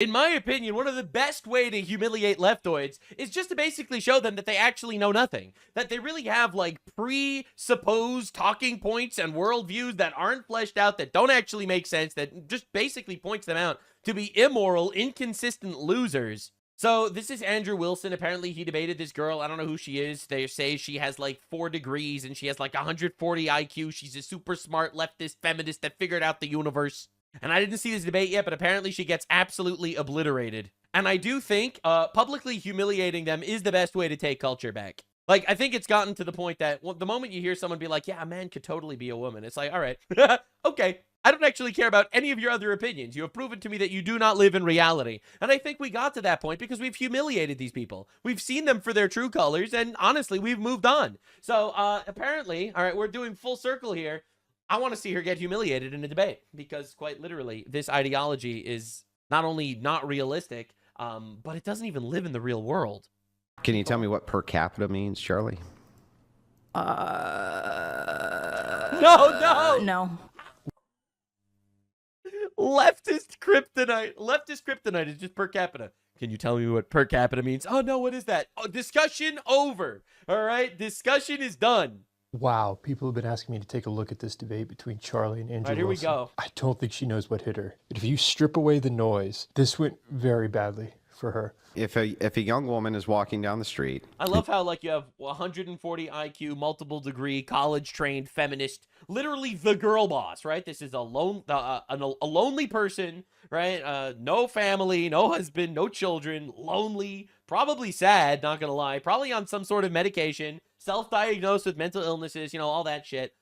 In my opinion, one of the best way to humiliate leftoids is just to basically show them that they actually know nothing. That they really have, like, presupposed talking points and worldviews that aren't fleshed out, that don't actually make sense, that just basically points them out to be immoral, inconsistent losers. So this is Andrew Wilson. Apparently he debated this girl. I don't know who she is. They say she has like 4 degrees and she has like 140 IQ. She's a super smart leftist feminist that figured out the universe. And I didn't see this debate yet, but apparently she gets absolutely obliterated. And I do think publicly humiliating them is the best way to take culture back. Like, I think it's gotten to the point that the moment you hear someone be like, yeah, a man could totally be a woman, it's like, all right, okay. I don't actually care about any of your other opinions. You have proven to me that you do not live in reality. And I think we got to that point because we've humiliated these people. We've seen them for their true colors, and honestly, we've moved on. So apparently, all right, we're doing full circle here. I want to see her get humiliated in a debate because, quite literally, this ideology is not only not realistic, but it doesn't even live in the real world. Can you tell me what per capita means, Charlie? No. Leftist kryptonite is just per capita. Can you tell me what per capita means? Oh, no, what is that? Oh, discussion over. All right, discussion is done. Wow, people have been asking me to take a look at this debate between Charlie and Andrew All right, here we Wilson. go. I don't think she knows what hit her. But if you strip away the noise, this went very badly for her. If a young woman is walking down the street, I love how, like, you have 140 IQ, multiple degree, college trained feminist, literally the girl boss, right? This is a lonely person, right? No family, no husband, no children, lonely, probably sad, not gonna lie, probably on some sort of medication, self-diagnosed with mental illnesses, you know, all that shit.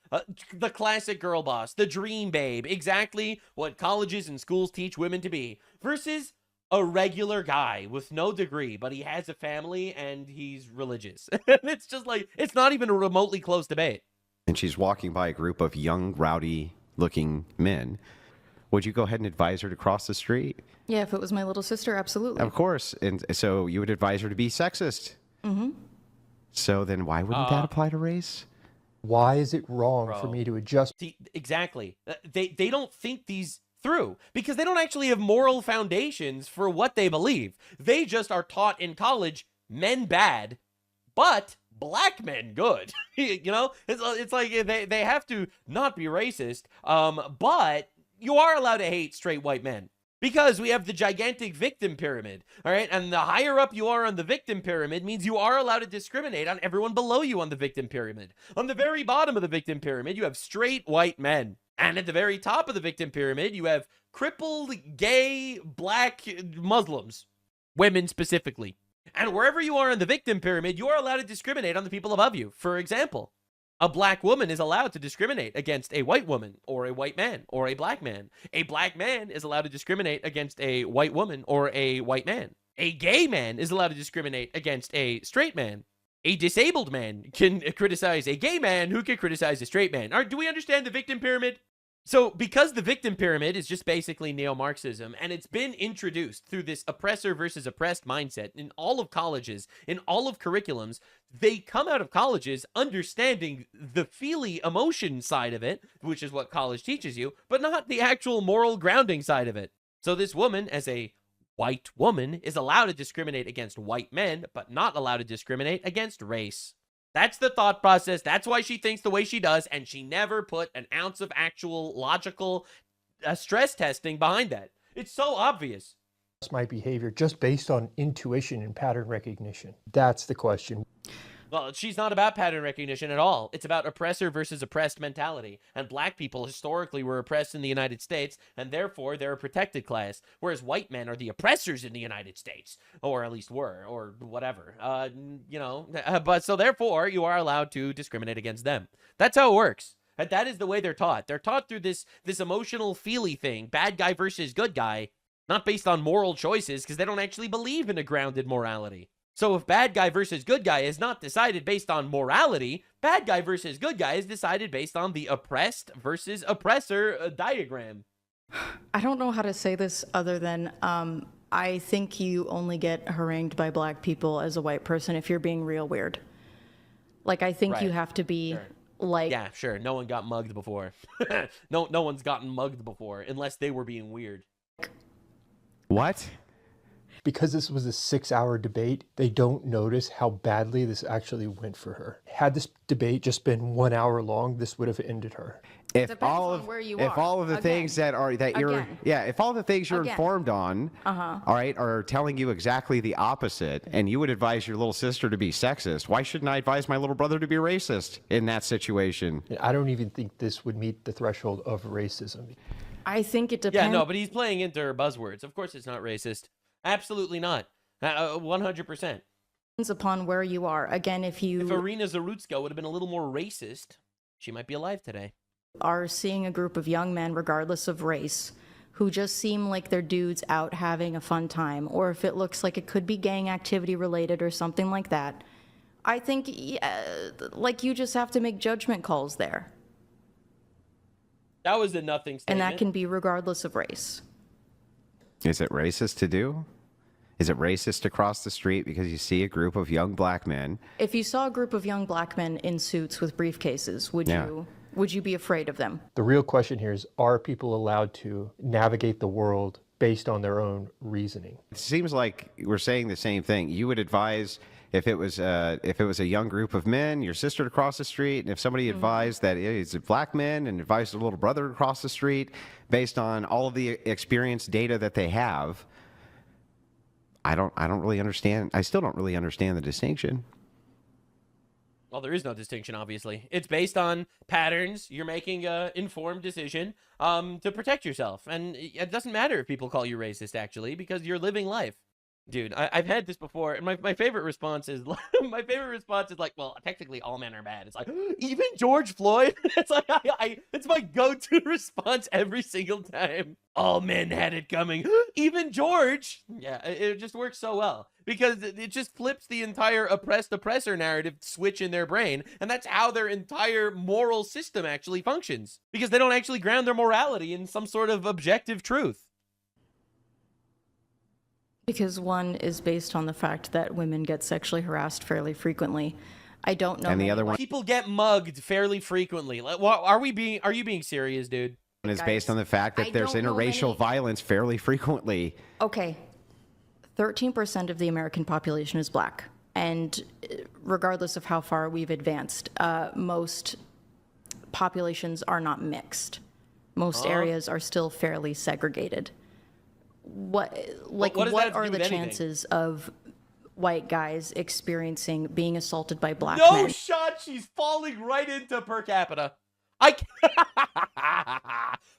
The classic girl boss, the dream babe, exactly what colleges and schools teach women to be, versus a regular guy with no degree, but he has a family and he's religious. It's just like, it's not even a remotely close debate. and she's walking by a group of young, rowdy-looking men, would you go ahead and advise her to cross the street? Yeah, if it was my little sister, absolutely. Of course. And so you would advise her to be sexist. Mm-hmm. So then why wouldn't that apply to race? Why is it wrong for me to adjust? See, exactly. They don't think these through because they don't actually have moral foundations for what they believe. They just are taught in college, men bad, but black men good. You know, it's like they have to not be racist, but you are allowed to hate straight white men. Because we have the gigantic victim pyramid, all right? And the higher up you are on the victim pyramid means you are allowed to discriminate on everyone below you on the victim pyramid. On the very bottom of the victim pyramid, you have straight white men. And at the very top of the victim pyramid, you have crippled, gay, black Muslims. Women specifically. And wherever you are in the victim pyramid, you are allowed to discriminate on the people above you. For example, a black woman is allowed to discriminate against a white woman or a white man or a black man. A black man is allowed to discriminate against a white woman or a white man. A gay man is allowed to discriminate against a straight man. A disabled man can criticize a gay man who can criticize a straight man. Do we understand the victim pyramid? So because the victim pyramid is just basically neo-Marxism, and it's been introduced through this oppressor versus oppressed mindset in all of colleges, in all of curriculums, they come out of colleges understanding the feely emotion side of it, which is what college teaches you, but not the actual moral grounding side of it. So this woman, as a white woman, is allowed to discriminate against white men, but not allowed to discriminate against race. That's the thought process. That's why she thinks the way she does, and she never put an ounce of actual logical stress testing behind that. It's so obvious. My behavior just based on intuition and pattern recognition. That's the question. Well, she's not about pattern recognition at all. It's about oppressor versus oppressed mentality. And black people historically were oppressed in the United States, and therefore they're a protected class, whereas white men are the oppressors in the United States, or at least were, or whatever. You know, but so therefore you are allowed to discriminate against them. That's how it works. And that is the way they're taught. They're taught through this emotional feely thing, bad guy versus good guy, not based on moral choices, because they don't actually believe in a grounded morality. So if bad guy versus good guy is not decided based on morality, bad guy versus good guy is decided based on the oppressed versus oppressor diagram. I don't know how to say this other than I think you only get harangued by black people as a white person if you're being real weird. Like, I think you have to be like... Yeah, sure. No one got mugged before. No one's gotten mugged before unless they were being weird. What? Because this was a 6-hour debate, they don't notice how badly this actually went for her. Had this debate just been 1 hour long, this would have ended her. If Depends all on of where you if are. all of the Again. things that you're Again. if all the things you're Again. informed on, all right, are telling you exactly the opposite, and you would advise your little sister to be sexist, why shouldn't I advise my little brother to be racist in that situation? I don't even think this would meet the threshold of racism. I think it depends. Yeah, no, but he's playing into her buzzwords. Of course it's not racist. Absolutely not. 100%. Upon where you are. Again, if you If Irina Zarutska would have been a little more racist, she might be alive today. are seeing a group of young men, regardless of race, who just seem like they're dudes out having a fun time, or if it looks like it could be gang activity related or something like that, I think, like, you just have to make judgment calls there. That was a nothing And statement. that can be regardless of race. Is it racist to do? Is it racist to cross the street because you see a group of young black men? If you saw a group of young black men in suits with briefcases, would you be afraid of them? The real question here is, are people allowed to navigate the world based on their own reasoning? It seems like we're saying the same thing. You would advise if it was a young group of men, your sister to cross the street, and if somebody advised that it's a black men and advised a little brother to cross the street based on all of the experience data that they have, I don't really understand. I still don't really understand the distinction. Well, there is no distinction, obviously. It's based on patterns. You're making an informed decision to protect yourself. And it doesn't matter if people call you racist, actually, because you're living life. Dude, I've had this before, and my favorite response is like, well, technically all men are bad. It's like, even George Floyd? It's like it's my go-to response every single time. All men had it coming. Even George. Yeah, it just works so well because it just flips the entire oppressed oppressor narrative switch in their brain, and that's how their entire moral system actually functions because they don't actually ground their morality in some sort of objective truth. Because one is based on the fact that women get sexually harassed fairly frequently. I don't know. And the other one People get mugged fairly frequently. Like, are you being serious, dude? is based on the fact that I there's don't know interracial many- violence fairly frequently. Okay. 13% of the American population is black. And regardless of how far we've advanced, most populations are not mixed. Most areas are still fairly segregated. What does that have to are do the with anything? chances of white guys experiencing being assaulted by black No men? shot. She's falling right into per capita.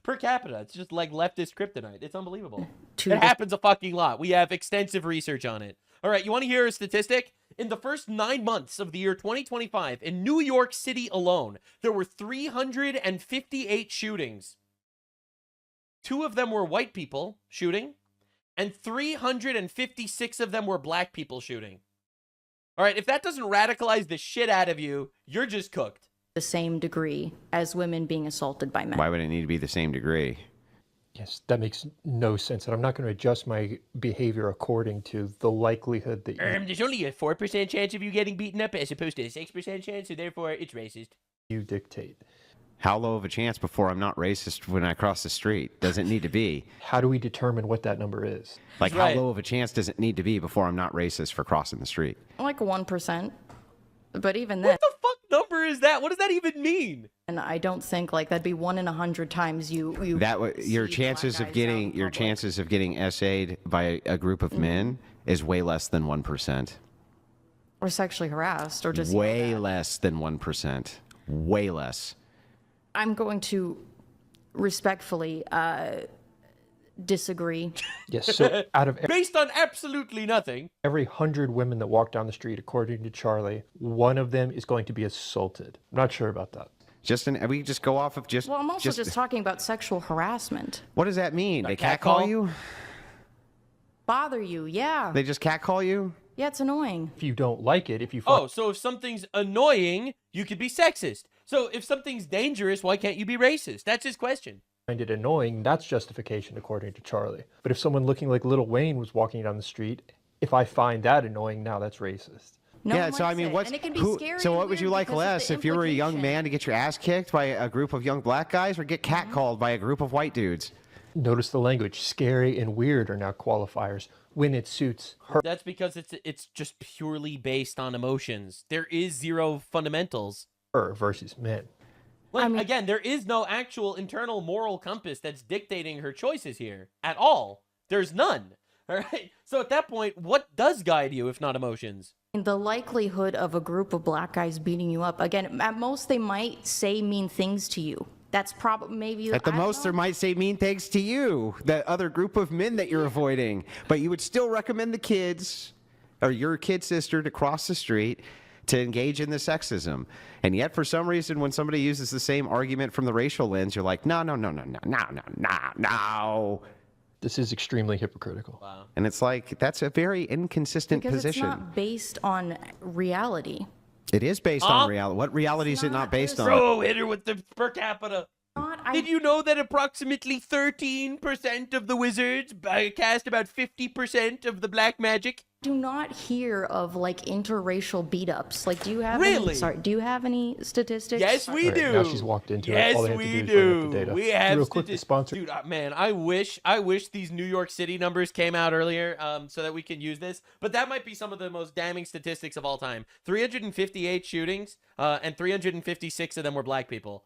Per capita. It's just like leftist kryptonite. It's unbelievable. It happens a fucking lot. We have extensive research on it. All right, you want to hear a statistic? In the first 9 months of the year 2025, in New York City alone, there were 358 shootings. 2 of them were white people shooting, and 356 of them were black people shooting. All right, if that doesn't radicalize the shit out of you, you're just cooked. The same degree as women being assaulted by men. Why would it need to be the same degree? Yes, that makes no sense. And I'm not going to adjust my behavior according to the likelihood that There's only a 4% chance of you getting beaten up as opposed to a 6% chance, so therefore it's racist. you dictate. How low of a chance before I'm not racist when I cross the street? Does it need to be? How do we determine what that number is? Like, That's right. how low of a chance does it need to be before I'm not racist for crossing the street? Like 1%. But even then, What the fuck number is that? What does that even mean? and I don't think like that'd be 1 in 100 times you Your see chances black of guys out getting in your public. chances of getting essayed by a group of men is way less than 1%. or sexually harassed or just Way less than 1%. Way less. I'm going to respectfully disagree. Yes, so out of Based on absolutely nothing. every 100 women that walk down the street, according to Charlie, one of them is going to be assaulted. I'm not sure about that. We just go off of just. Well, I'm also just talking about sexual harassment. What does that mean? They catcall? catcall you? Bother you, yeah. They just catcall you? Yeah, it's annoying. If you don't like it, if you Oh, so if something's annoying, you could be sexist. So if something's dangerous, why can't you be racist? That's his question. find it annoying, that's justification according to Charlie. But if someone looking like Lil Wayne was walking down the street, if I find that annoying, now that's racist. No Yeah, one so I likes mean, it. what's And it can be who? scary So and what would you weird like because of less the if you were a young implication. man to get your ass kicked by a group of young black guys, or get catcalled by a group of white dudes? Notice the language. Scary and weird are now qualifiers. when it suits her. That's because it's just purely based on emotions. There is zero fundamentals. Her versus men. Like, again, there is no actual internal moral compass that's dictating her choices here at all. There's none. All right. So at that point, what does guide you if not emotions? The likelihood of a group of black guys beating you up, again, at most they might say mean things to you. That's probably maybe At the most, they might say mean things to you, that other group of men that you're avoiding. But you would still recommend the kids or your kid sister to cross the street to engage in the sexism. And yet, for some reason, when somebody uses the same argument from the racial lens, you're like, no. This is extremely hypocritical. Wow. And it's like, that's a very inconsistent because position. it's not based on reality. It is based on reality. What reality is it not based on? Bro, hit her with the per capita. Not, Did you know that approximately 13% of the wizards cast about 50% of the black magic? do not hear of like interracial beat-ups. Like, do you have Really? do you have any statistics? Yes, we All right, do. now she's walked into it. Yes, All they have to we do is bring up do. the data. We have Real quick, the sponsor. Dude, man, I wish these New York City numbers came out earlier, so that we can use this. But that might be some of the most damning statistics of all time. 358 shootings, and 356 of them were black people.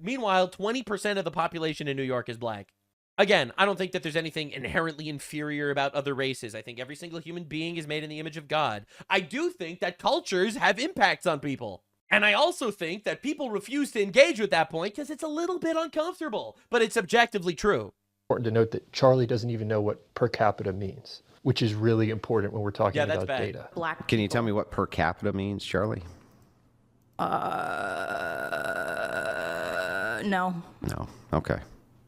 Meanwhile, 20% of the population in New York is black. Again, I don't think that there's anything inherently inferior about other races. I think every single human being is made in the image of God. I do think that cultures have impacts on people. And I also think that people refuse to engage with that point because it's a little bit uncomfortable, but it's objectively true. Important to note that Charlie doesn't even know what per capita means, which is really important when we're talking about data. Black Can you tell me what per capita means, Charlie? No. No. Okay.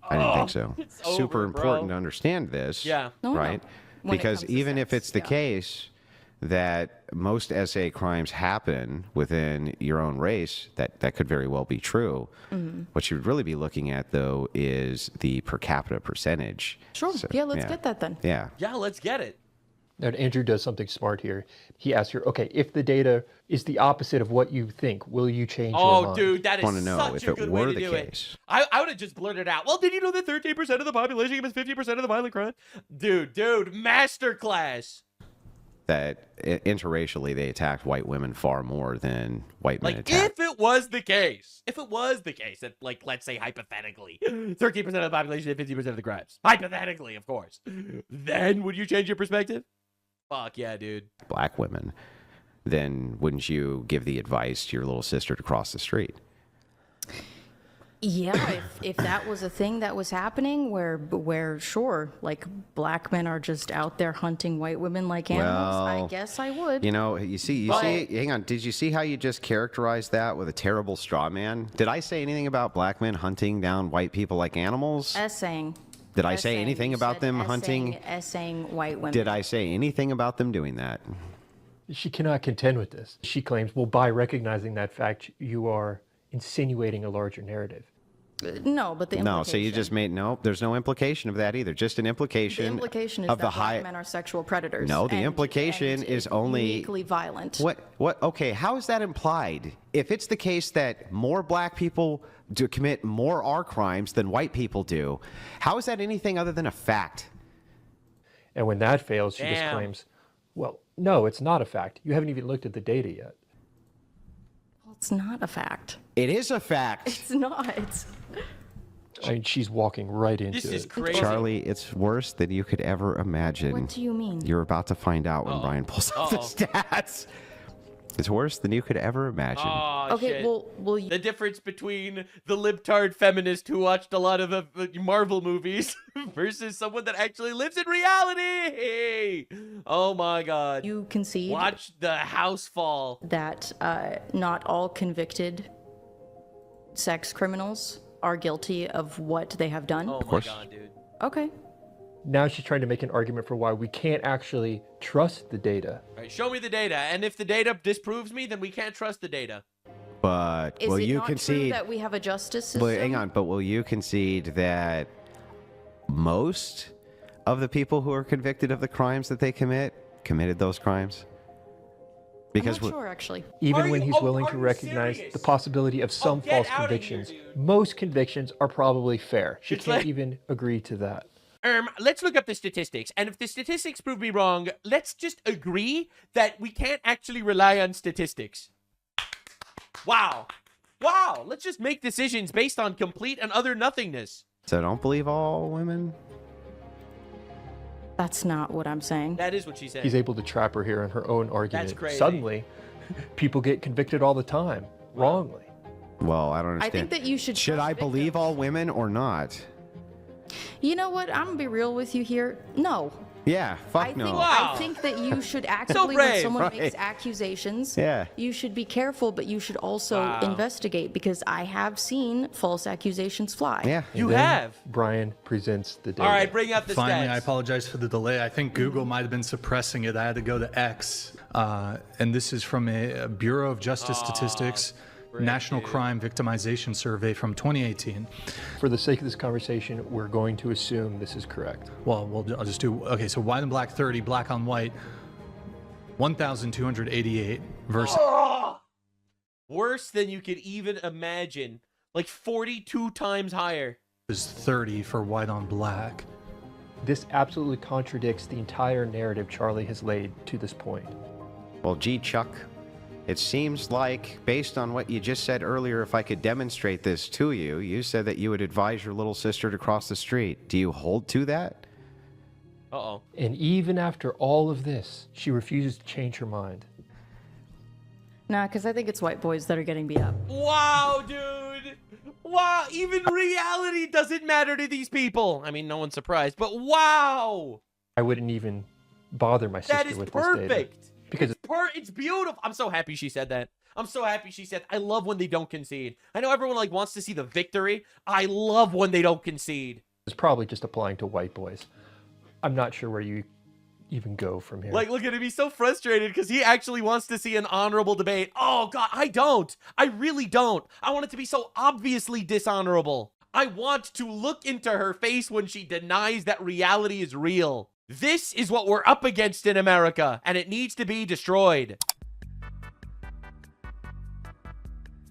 I didn't think so. It's Super over, important bro. to understand this. Yeah. No, Right? When it Because comes to even if sex, it's the yeah. case that most SA crimes happen within your own race, that could very well be true. Mm-hmm. What you would really be looking at, though, is the per capita percentage. Sure. So, yeah, let's get that then. Yeah. Yeah, let's get it. Now, Andrew does something smart here. He asks her, okay, if the data is the opposite of what you think, will you change your Oh, mind? dude, that is Want to know such if a it good way were to the do it. case. I would have just blurted out, well, did you know that 13% of the population commits 50% of the violent crime? Dude, masterclass. That interracially they attacked white women far more than white men Like, attacked. if it was the case, that, like, let's say hypothetically, 13% of the population did 50% of the crimes. Hypothetically, of course. Then would you change your perspective? Fuck yeah, dude. Black women, then wouldn't you give the advice to your little sister to cross the street? Yeah, if that was a thing that was happening where sure, like black men are just out there hunting white women like animals, I Well, guess I would. You know, you see, hang on. Did you see how you just characterized that with a terrible straw man? Did I say anything about black men hunting down white people like animals? Essaying. Did I say Essaying. anything You about said them hunting? essaying white women. Did I say anything about them doing that? She cannot contend with this. She claims, well, by recognizing that fact, you are insinuating a larger narrative. No, but the implication. No, so you just made there's no implication of that either. Just an implication. The implication is of that the black high. men are sexual predators. No, the and- implication and is only uniquely violent. What? Okay, how is that implied? If it's the case that more black people do commit more R crimes than white people do, how is that anything other than a fact? And when that fails, she just Damn. claims, well, no, it's not a fact. You haven't even looked at the data yet. Well, it's not a fact. It is a fact. It's not. I mean, she's walking right into This it. is crazy. Charlie, it's worse than you could ever imagine. What do you mean? You're about to find out when Brian pulls up the stats. It's worse than you could ever imagine. Oh, Okay, shit. well, The difference between the libtard feminist who watched a lot of Marvel movies versus someone that actually lives in reality. Oh my God. you concede Watch the house fall. that not all convicted sex criminals are guilty of what they have done. Oh my course. God, dude. Okay. Now she's trying to make an argument for why we can't actually trust the data. All right, show me the data. And if the data disproves me, then we can't trust the data. But Is will it you not true concede? that we have a justice system? But hang on. But will you concede that most of the people who are convicted of the crimes that they committed those crimes? Because I'm not sure, actually. Even Are when you- he's oh, willing are to you recognize serious? the possibility of some get false outta here, convictions, dude. most convictions are probably fair. She It's can't like- even agree to that. let's look up the statistics. And if the statistics prove me wrong, let's just agree that we can't actually rely on statistics. Wow. Wow. Let's just make decisions based on complete and utter nothingness. So don't believe all women? That's not what I'm saying. That is what she said. He's able to trap her here in her own argument. That's crazy. Suddenly, people get convicted all the time, wrongly. Well, I don't I understand. think that you should. Should trust I believe victims. all women or not? You know what? I'm gonna be real with you here. No. Yeah, fuck no. Wow. I think that you should actively, brave, when someone right. makes accusations, Yeah. you should be careful, but you should also investigate, because I have seen false accusations fly. Yeah. You Then have. Brian presents the data. All right, bring out the Finally, stats. I apologize for the delay. I think Google might have been suppressing it. I had to go to X. And this is from a Bureau of Justice Statistics National Crime Victimization Survey from 2018. For the sake of this conversation, we're going to assume this is correct. Well, I'll just do, okay, so white and black 30, black on white, 1,288 versus... Worse than you could even imagine. Like 42 times higher. is 30 for white on black. This absolutely contradicts the entire narrative Charlie has laid to this point. Well, gee, Chuck, it seems like, based on what you just said earlier, if I could demonstrate this to you, you said that you would advise your little sister to cross the street. Do you hold to that? Uh-oh. And even after all of this, she refuses to change her mind. Nah, because I think it's white boys that are getting beat up. Wow, dude. Wow, even reality doesn't matter to these people. I mean, no one's surprised, but wow. I wouldn't even bother my sister That is with this data. perfect. Because It's beautiful. I'm so happy she said that. I'm so happy she said, I love when they don't concede. I know everyone like wants to see the victory. I love when they don't concede. it's probably just applying to white boys. I'm not sure where you even go from here. Like, look at him. He's so frustrated because he actually wants to see an honorable debate. Oh, God, I don't. I really don't. I want it to be so obviously dishonorable. I want to look into her face when she denies that reality is real. This is what we're up against in America, and it needs to be destroyed.